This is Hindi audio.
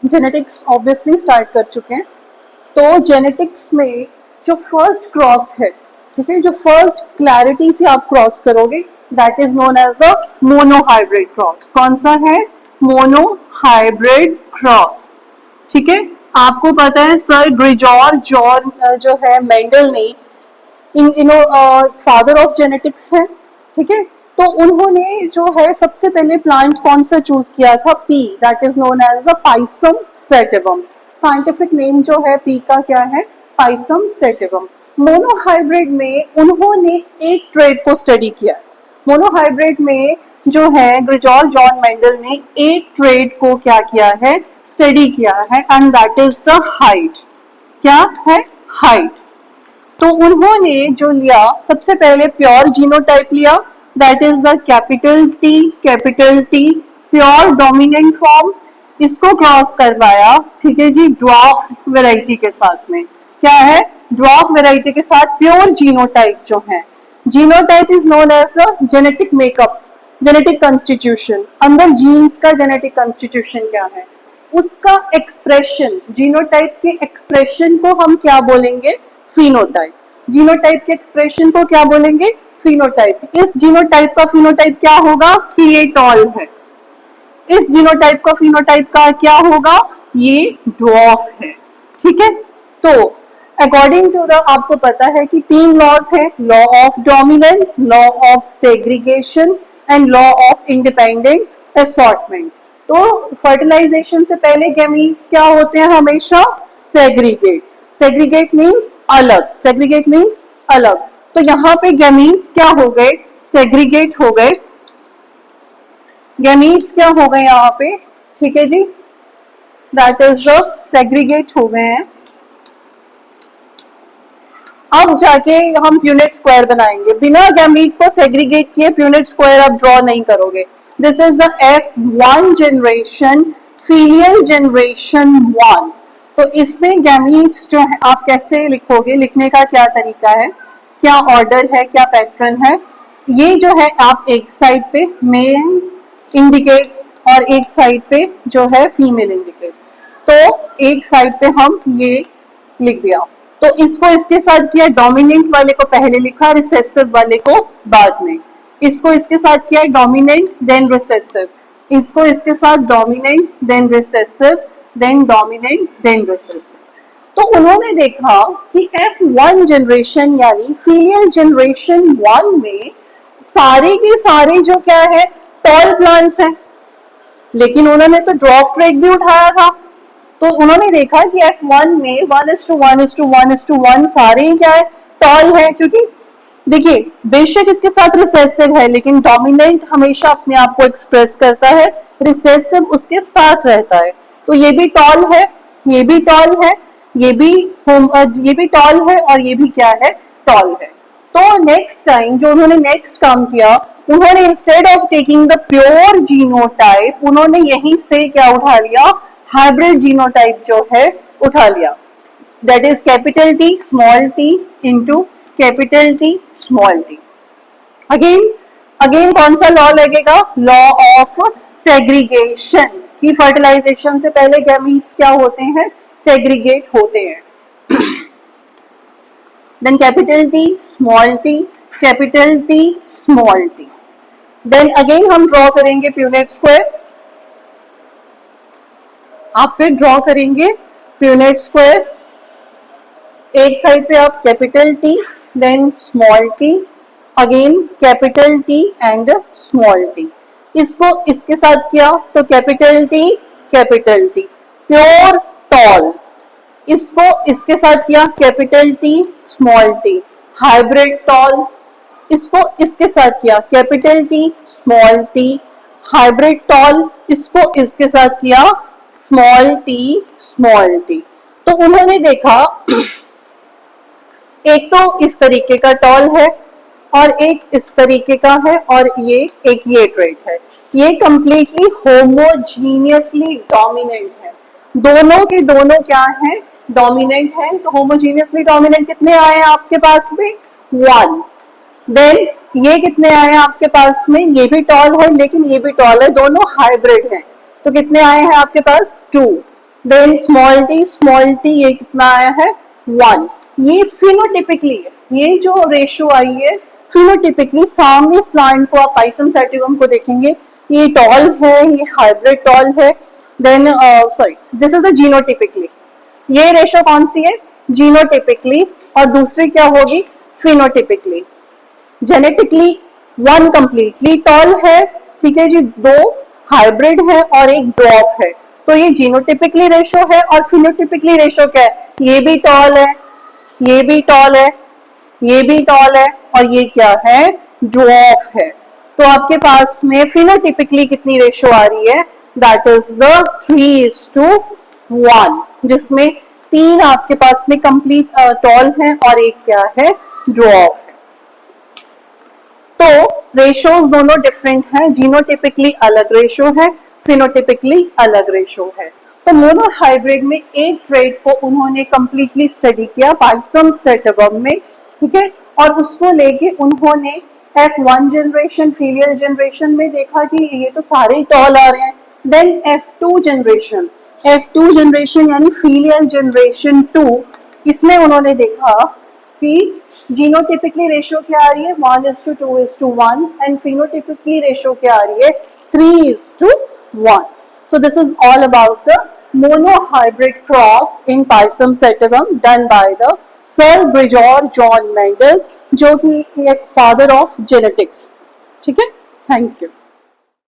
जेनेटिक्स ऑब्वियसली स्टार्ट कर चुके हैं। तो जेनेटिक्स में जो फर्स्ट क्रॉस है, ठीक है, जो फर्स्ट क्लैरिटी से आप क्रॉस करोगे that is known as the monohybrid cross. कौन सा है? Monohybrid cross. ठीक है, आपको पता है सर ग्रिजॉर जॉन जो है मेंडल ने फादर ऑफ जेनेटिक्स है, ठीक है, तो उन्होंने जो है सबसे पहले प्लांट कौन सा चूज किया था? Pea, that is known as the pisum sativum. Scientific name जो है पी का क्या है? Pisum sativum. मोनोहाइब्रिड में उन्होंने एक ट्रेड को स्टडी किया। मोनोहाइब्रिड में जो है ग्रिजॉर जॉन मेंडल ने एक ट्रेड को क्या किया है? स्टडी किया है, and that is the height. क्या है? हाइट। तो उन्होंने जो लिया सबसे पहले प्योर जीनोटाइप लिया, that is the capital T pure dominant form. इसको क्रॉस करवाया, ठीक है जी, ड्वार्फ वैरायटी के साथ में। क्या है? ड्वार्फ वैरायटी के साथ प्योर जीनोटाइप जो है। Genotype is known as the genetic makeup, genetic constitution. अंदर जीन्स का जेनेटिक कॉन्स्टिट्यूशन क्या है, उसका एक्सप्रेशन, जीनोटाइप के एक्सप्रेशन को हम क्या बोलेंगे? फिनोटाइप। जीनोटाइप के एक्सप्रेशन को क्या बोलेंगे? फिनोटाइप। इस जीनोटाइप का फिनोटाइप क्या होगा? कि ये टॉल है। इस जीनोटाइप का फिनोटाइप का क्या होगा? ये ड्वार्फ है। ठीक है, तो अकॉर्डिंग टू द, आपको पता है कि 3 लॉज है, law of dominance, law of segregation and law of independent assortment. तो फर्टिलाइजेशन से पहले गैमीट्स क्या होते हैं? हमेशा सेग्रीगेट। सेग्रीगेट मीन्स अलग, सेग्रीगेट मीन्स अलग। तो यहाँ पे गैमीट्स क्या हो गए? सेग्रीगेट हो गए। गैमीट्स क्या हो गए यहाँ पे? ठीक है जी, दैट इज द सेग्रीगेट हो गए हैं। अब जाके हम प्यूनेट स्क्वायर बनाएंगे। बिना गैमीट को सेग्रीगेट किए प्यूनेट स्क्वायर आप ड्रॉ नहीं करोगे। This is the F1 generation, filial generation 1। तो इसमें गैमीट्स जो है आप कैसे लिखोगे? लिखने का क्या तरीका है, क्या ऑर्डर है, क्या पैटर्न है? ये जो है आप एक साइड पे मेल इंडिकेट्स और एक साइड पे जो है फीमेल इंडिकेट्स। तो एक साइड पे हम ये लिख दिया, तो इसको इसके साथ किया, डोमिनेंट वाले को पहले लिखा, रिसेसिव वाले को बाद में। इसको इसके साथ किया डोमिनेंट देन रिसेसिव, इसको इसके साथ dominant then recessive, then dominant then recessive. तो उन्होंने देखा कि F1 जनरेशन यानी फीलियल जनरेशन 1 में सारे के सारे जो क्या है? टॉल प्लांट्स हैं। लेकिन उन्होंने तो ड्वार्फ ट्रेड भी उठाया था। तो उन्होंने देखा कि F1 में 1:1:1:1 सारे क्या है? टॉल है। क्योंकि देखिए बेशक इसके साथ रिसेसिव है, लेकिन डोमिनेंट हमेशा अपने आप को एक्सप्रेस करता है, रिसेसिव उसके साथ रहता है। तो ये भी टॉल है, ये भी टॉल है, ये भी टॉल है, और ये भी क्या है? टॉल है। तो नेक्स्ट टाइम जो उन्होंने नेक्स्ट काम किया, उन्होंने instead of taking the pure genotype, उन्होंने यहीं से क्या उठा लिया? हाइब्रिड जीनोटाइप जो है उठा लिया, that is capital T small t into capital T small t। Again कौन सा लॉ लगेगा? लॉ ऑफ सेग्रीगेशन, की फर्टिलाइजेशन से पहले गैमीट्स क्या होते हैं? सेग्रीगेट होते हैं। Then capital T small t, capital T small t। Then again हम ड्रॉ करेंगे प्यूनेट स्क्वायर। आप फिर ड्रॉ करेंगे प्यूनेट स्क्वायर। एक साइड पे आप capital T then small t, again capital T and small t। इसको इसके साथ किया तो capital T capital T pure tall. इसको इसके साथ किया capital T small t hybrid tall. इसको इसके साथ किया capital T small t hybrid tall. इसको इसके साथ किया स्मॉल t स्मॉल t। तो उन्होंने देखा एक तो इस तरीके का टॉल है और एक इस तरीके का है, और ये एक ये ट्रेड है। ये कंप्लीटली होमोजीनियसली डोमिनेंट है। दोनों के दोनों क्या है? डोमिनेंट है। तो होमोजीनियसली डोमिनेंट कितने आए हैं आपके पास में? 1। देन ये कितने आए हैं आपके पास में? ये भी टॉल है लेकिन ये भी टॉल है, दोनों हाइब्रिड हैं। तो कितने आए हैं आपके पास? 2। देन स्मॉल टी ये कितना आया है 1। ये फिनोटिपिकली है, ये जो रेशियो आई है फिनोटिपिकली। सामने इस प्लांट को आप पाइसम सैटिवम को देखेंगे, ये टॉल है, ये हाइब्रिड टॉल है। Then sorry this is the genotypically, ये रेशियो कौन सी है जीनोटिपिकली, और दूसरी क्या होगी फिनोटिपिकली। जेनेटिकली 1 कंप्लीटली टॉल है, ठीक है जी, 2 हाइब्रिड है और एक ड्वार्फ है, तो ये जीनोटिपिकली रेशियो है। और फिनोटिपिकली रेशियो क्या है, ये भी टॉल है, ये भी टॉल है, ये भी टॉल है, और ये क्या है ड्वार्फ है। तो आपके पास में फिनोटिपिकली कितनी रेशियो आ रही है, दैट इज द 3:1, जिसमें 3 आपके पास में कंप्लीट टॉल है और एक क्या है ड्वार्फ है। तो रेशियोज दोनों डिफरेंट हैं, जीनोटिपिकली अलग रेशियो है, फिनोटिपिकली अलग रेशियो है। तो मोनो हाइब्रिड में एक ट्रेड को उन्होंने कंप्लीटली स्टडी किया पाइसम सैटिवम में, ठीक है, और उसको लेके उन्होंने F1 जनरेशन फीलियल जनरेशन में देखा कि ये तो सारे टॉल आ रहे हैं। देन F2 जनरेशन यानी फीलियल जनरेशन 2, इसमें उन्होंने देखा कि जीनोटिपिकली रेशियो क्या आ रही है 1:2:1 एंड फिनोटिपिकली रेशियो क्या आ रही है 3:1. So this is all about the monohybrid cross in Pisum sativum done by the Sir Bridger John Mendel, जो कि एक फादर ऑफ जेनेटिक्स। ठीक है, थैंक यू।